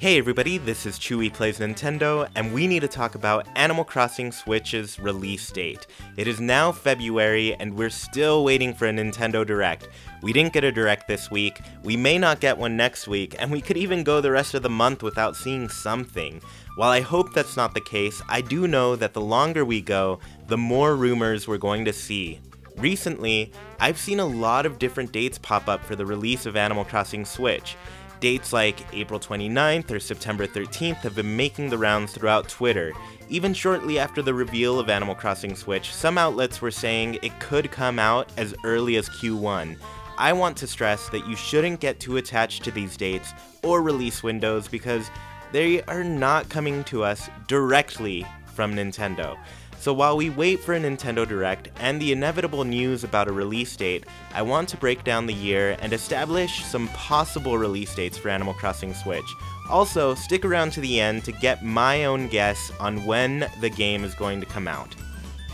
Hey everybody, this is Chewy Plays Nintendo, and we need to talk about Animal Crossing Switch's release date. It is now February, and we're still waiting for a Nintendo Direct. We didn't get a Direct this week, we may not get one next week, and we could even go the rest of the month without seeing something. While I hope that's not the case, I do know that the longer we go, the more rumors we're going to see. Recently, I've seen a lot of different dates pop up for the release of Animal Crossing Switch. Dates like April 29th or September 13th have been making the rounds throughout Twitter. Even shortly after the reveal of Animal Crossing Switch, some outlets were saying it could come out as early as Q1. I want to stress that you shouldn't get too attached to these dates or release windows because they are not coming to us directly from Nintendo. So while we wait for a Nintendo Direct and the inevitable news about a release date, I want to break down the year and establish some possible release dates for Animal Crossing Switch. Also, stick around to the end to get my own guess on when the game is going to come out.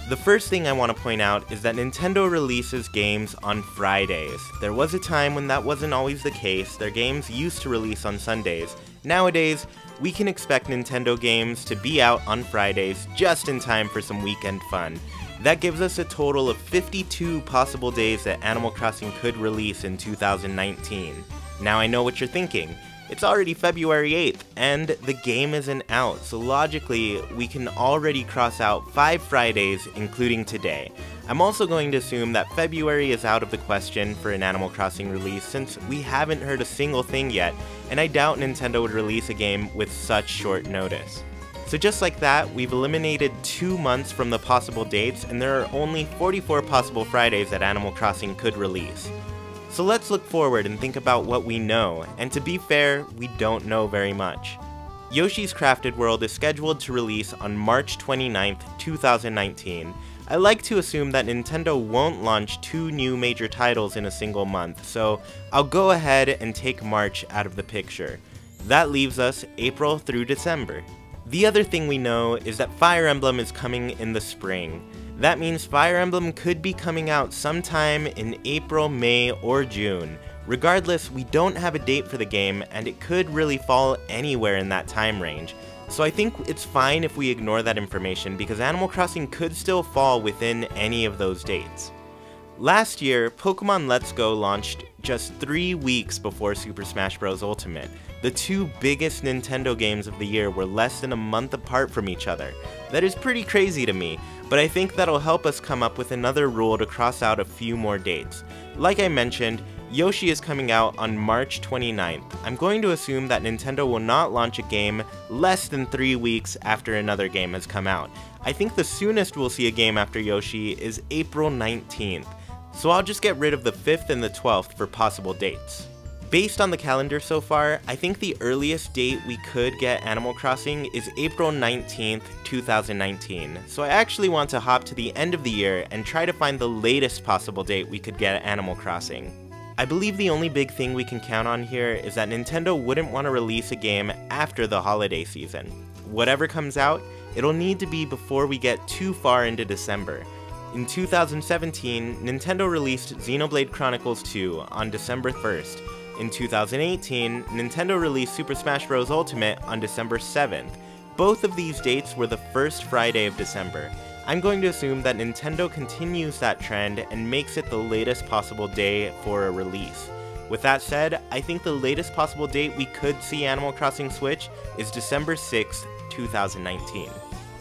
The first thing I want to point out is that Nintendo releases games on Fridays. There was a time when that wasn't always the case. Their games used to release on Sundays. Nowadays, we can expect Nintendo games to be out on Fridays just in time for some weekend fun. That gives us a total of 52 possible days that Animal Crossing could release in 2019. Now I know what you're thinking. It's already February 8th, and the game isn't out, so logically, we can already cross out 5 Fridays, including today. I'm also going to assume that February is out of the question for an Animal Crossing release since we haven't heard a single thing yet, and I doubt Nintendo would release a game with such short notice. So just like that, we've eliminated 2 months from the possible dates, and there are only 44 possible Fridays that Animal Crossing could release. So let's look forward and think about what we know, and to be fair, we don't know very much. Yoshi's Crafted World is scheduled to release on March 29th, 2019. I like to assume that Nintendo won't launch 2 new major titles in a single month, so I'll go ahead and take March out of the picture. That leaves us April through December. The other thing we know is that Fire Emblem is coming in the spring. That means Fire Emblem could be coming out sometime in April, May, or June. Regardless, we don't have a date for the game, and it could really fall anywhere in that time range. So I think it's fine if we ignore that information because Animal Crossing could still fall within any of those dates. Last year, Pokemon Let's Go launched just 3 weeks before Super Smash Bros. Ultimate. The 2 biggest Nintendo games of the year were less than a month apart from each other. That is pretty crazy to me, but I think that'll help us come up with another rule to cross out a few more dates. Like I mentioned, Yoshi is coming out on March 29th. I'm going to assume that Nintendo will not launch a game less than 3 weeks after another game has come out. I think the soonest we'll see a game after Yoshi is April 19th. So I'll just get rid of the 5th and the 12th for possible dates. Based on the calendar so far, I think the earliest date we could get Animal Crossing is April 19th, 2019. So I actually want to hop to the end of the year and try to find the latest possible date we could get Animal Crossing. I believe the only big thing we can count on here is that Nintendo wouldn't want to release a game after the holiday season. Whatever comes out, it'll need to be before we get too far into December. In 2017, Nintendo released Xenoblade Chronicles 2 on December 1st. In 2018, Nintendo released Super Smash Bros. Ultimate on December 7th. Both of these dates were the first Friday of December. I'm going to assume that Nintendo continues that trend and makes it the latest possible day for a release. With that said, I think the latest possible date we could see Animal Crossing Switch is December 6th, 2019.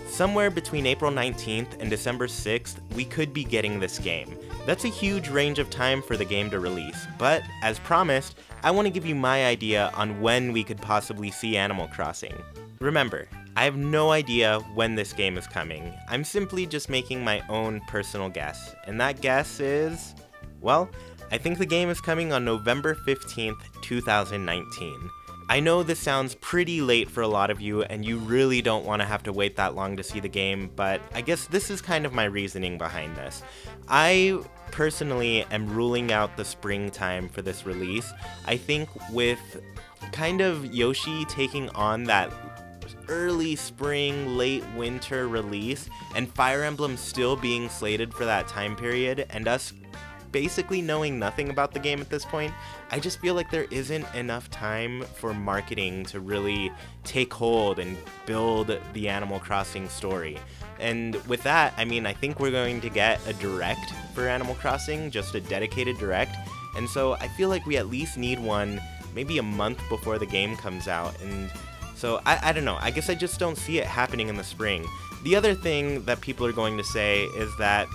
Somewhere between April 19th and December 6th, we could be getting this game. That's a huge range of time for the game to release, but as promised, I want to give you my idea on when we could possibly see Animal Crossing. Remember, I have no idea when this game is coming. I'm simply just making my own personal guess, and that guess is, well, I think the game is coming on November 15th, 2019. I know this sounds pretty late for a lot of you and you really don't want to have to wait that long to see the game, but I guess this is kind of my reasoning behind this. I personally am ruling out the springtime for this release. I think with kind of Yoshi taking on that early spring, late winter release and Fire Emblem still being slated for that time period and us basically knowing nothing about the game at this point, I just feel like there isn't enough time for marketing to really take hold and build the Animal Crossing story. And with that, I mean, I think we're going to get a direct for Animal Crossing, just a dedicated direct. And so I feel like we at least need one maybe a month before the game comes out. And so I don't know, I guess I just don't see it happening in the spring. The other thing that people are going to say is that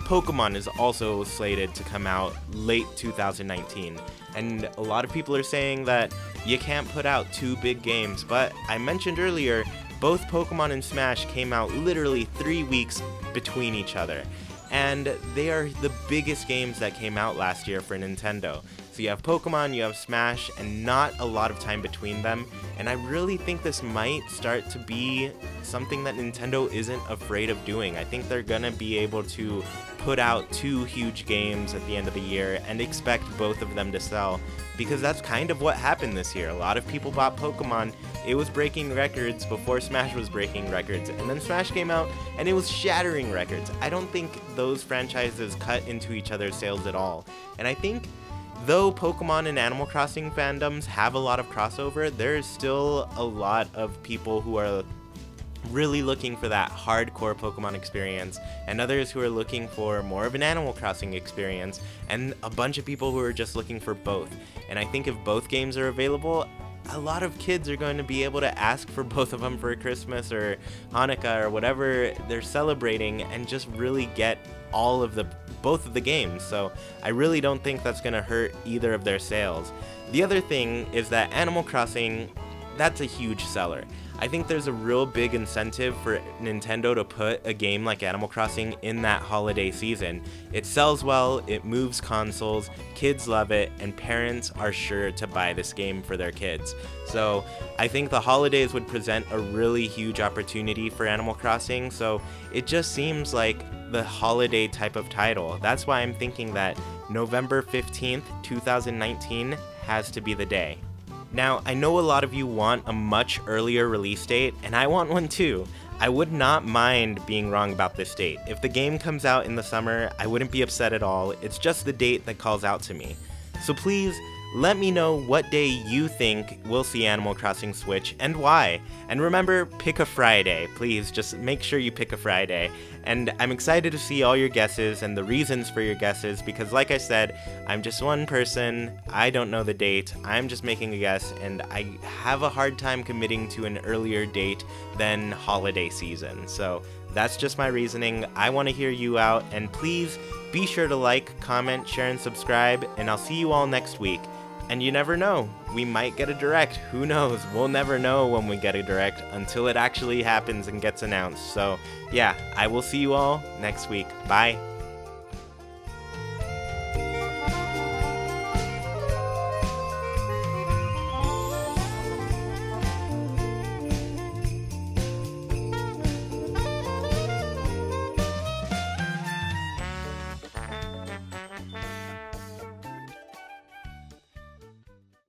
Pokemon is also slated to come out late 2019, and a lot of people are saying that you can't put out two big games, but I mentioned earlier, both Pokemon and Smash came out literally 3 weeks between each other, and they are the biggest games that came out last year for Nintendo. So you have Pokemon, you have Smash, and not a lot of time between them, and I really think this might start to be something that Nintendo isn't afraid of doing. I think they're gonna be able to put out two huge games at the end of the year and expect both of them to sell, because that's kind of what happened this year. A lot of people bought Pokemon, it was breaking records before Smash was breaking records, and then Smash came out and it was shattering records. I don't think those franchises cut into each other's sales at all, and I think though Pokemon and Animal Crossing fandoms have a lot of crossover, there's still a lot of people who are really looking for that hardcore Pokemon experience, and others who are looking for more of an Animal Crossing experience, and a bunch of people who are just looking for both. And I think if both games are available, a lot of kids are going to be able to ask for both of them for Christmas or Hanukkah or whatever they're celebrating, and just really get both of the games. So I really don't think that's going to hurt either of their sales. The other thing is that Animal Crossing, that's a huge seller. I think there's a real big incentive for Nintendo to put a game like Animal Crossing in that holiday season. It sells well, it moves consoles, kids love it, and parents are sure to buy this game for their kids. So I think the holidays would present a really huge opportunity for Animal Crossing, so it just seems like the holiday type of title. That's why I'm thinking that November 15th, 2019 has to be the day. Now, I know a lot of you want a much earlier release date, and I want one too. I would not mind being wrong about this date. If the game comes out in the summer, I wouldn't be upset at all. It's just the date that calls out to me. So please, let me know what day you think we'll see Animal Crossing Switch and why. And remember, pick a Friday. Please, just make sure you pick a Friday. And I'm excited to see all your guesses and the reasons for your guesses, because like I said, I'm just one person, I don't know the date, I'm just making a guess, and I have a hard time committing to an earlier date than holiday season. So that's just my reasoning. I want to hear you out, and please be sure to like, comment, share, and subscribe, and I'll see you all next week. And you never know, we might get a direct, who knows, we'll never know when we get a direct until it actually happens and gets announced. So yeah, I will see you all next week, bye.